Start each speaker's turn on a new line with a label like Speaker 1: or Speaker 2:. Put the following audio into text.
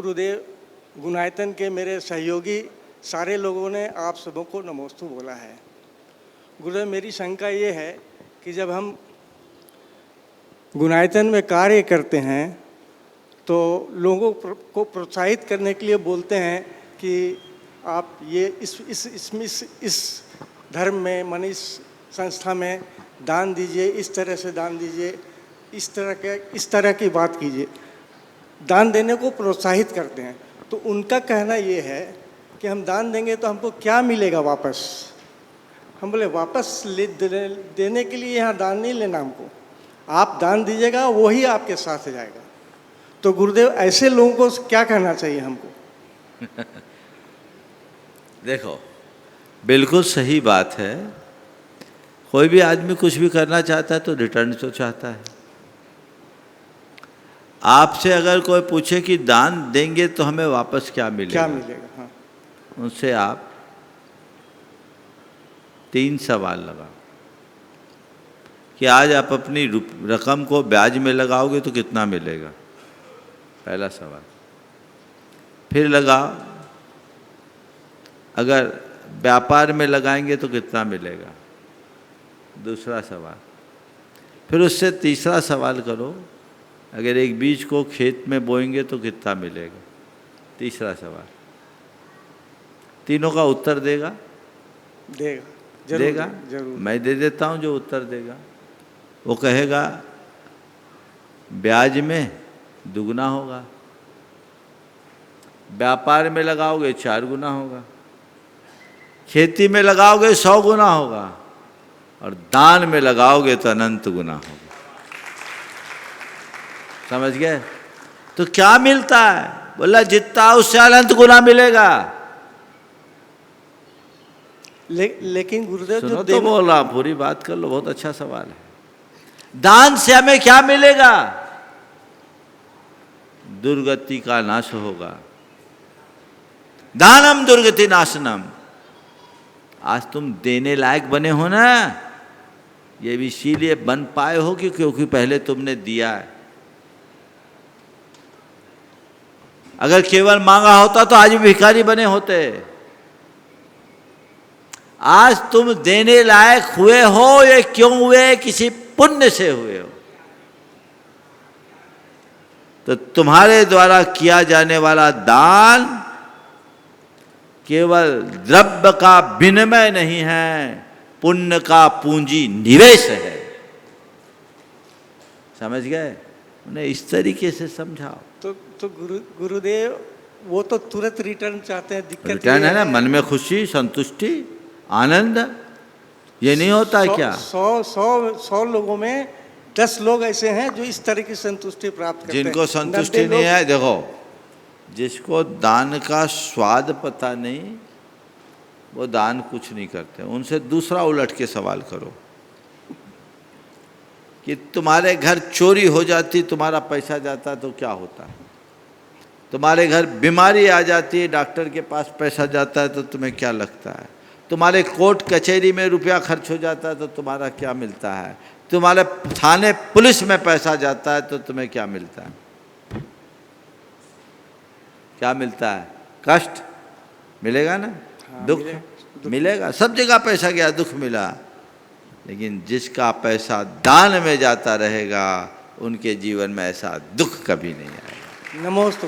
Speaker 1: गुरुदेव, गुणायतन के मेरे सहयोगी सारे लोगों ने आप सबों को नमोस्तु बोला है। गुरुदेव, मेरी शंका ये है कि जब हम गुणायतन में कार्य करते हैं तो लोगों को प्रोत्साहित करने के लिए बोलते हैं कि आप ये इस धर्म में माने इस संस्था में दान दीजिए, इस तरह से दान दीजिए, इस तरह की बात कीजिए, दान देने को प्रोत्साहित करते हैं। तो उनका कहना ये है कि हम दान देंगे तो हमको क्या मिलेगा वापस। हम बोले वापस देने के लिए यहाँ दान नहीं लेना हमको, आप दान दीजिएगा वही आपके साथ जाएगा। तो गुरुदेव, ऐसे लोगों को क्या कहना चाहिए हमको?
Speaker 2: देखो, बिल्कुल सही बात है। कोई भी आदमी कुछ भी करना चाहता है तो रिटर्न तो चाहता है। आपसे अगर कोई पूछे कि दान देंगे तो हमें वापस क्या मिलेगा,
Speaker 1: हाँ।
Speaker 2: उनसे आप 3 सवाल लगा कि आज आप अपनी रकम को ब्याज में लगाओगे तो कितना मिलेगा, पहला सवाल। फिर लगाओ अगर व्यापार में लगाएंगे तो कितना मिलेगा, दूसरा सवाल। फिर उससे तीसरा सवाल करो, अगर एक बीज को खेत में बोएंगे तो कितना मिलेगा, तीसरा सवाल। तीनों का उत्तर देगा? देगा।
Speaker 1: जरूर।
Speaker 2: मैं दे देता हूँ जो उत्तर देगा। वो कहेगा ब्याज में दुगना होगा, व्यापार में लगाओगे 4 गुना होगा, खेती में लगाओगे 100 गुना होगा, और दान में लगाओगे तो अनंत गुना होगा। समझ गए? तो क्या मिलता है? बोला जितना उससे अनंत गुना मिलेगा।
Speaker 1: लेकिन गुरुदेव,
Speaker 2: सुनो तो बोल रहा, पूरी बात कर लो। बहुत अच्छा सवाल है। दान से हमें क्या मिलेगा? दुर्गति का नाश होगा। दानम दुर्गति नाशनम। आज तुम देने लायक बने हो ना, ये भी इसीलिए बन पाए हो कि क्योंकि पहले तुमने दिया है। अगर केवल मांगा होता तो आज भी भिखारी बने होते। आज तुम देने लायक हुए हो, ये क्यों हुए? किसी पुण्य से हुए हो। तो तुम्हारे द्वारा किया जाने वाला दान केवल द्रव्य का विनिमय नहीं है, पुण्य का पूंजी निवेश है। समझ गए? उन्हें इस तरीके से समझाओ।
Speaker 1: तो गुरुदेव, वो तो तुरंत रिटर्न चाहते हैं। दिक्कत
Speaker 2: रिटर्न है ना, मन में खुशी, संतुष्टि, आनंद। ये नहीं होता क्या?
Speaker 1: 100 लोगों में 10 लोग ऐसे हैं जो इस तरह की संतुष्टि प्राप्त करते हैं।
Speaker 2: जिनको संतुष्टि नहीं है, देखो, जिसको दान का स्वाद पता नहीं, वो दान कुछ नहीं करते। उनसे दूसरा उलट के सवाल करो कि तुम्हारे घर चोरी हो जाती, तुम्हारा पैसा जाता तो क्या होता? तुम्हारे घर बीमारी आ जाती है, डॉक्टर के पास पैसा जाता है तो तुम्हें क्या लगता है? तुम्हारे कोर्ट कचहरी में रुपया खर्च हो जाता है तो तुम्हारा क्या मिलता है? तुम्हारे थाने पुलिस में पैसा जाता है तो तुम्हें क्या मिलता है? क्या मिलता है? कष्ट मिलेगा ना? हाँ, दुख मिलेगा। सब जगह पैसा गया, दुख मिला। लेकिन जिसका पैसा दान में जाता रहेगा, उनके जीवन में ऐसा दुख कभी नहीं आएगा।
Speaker 1: नमोस्तु।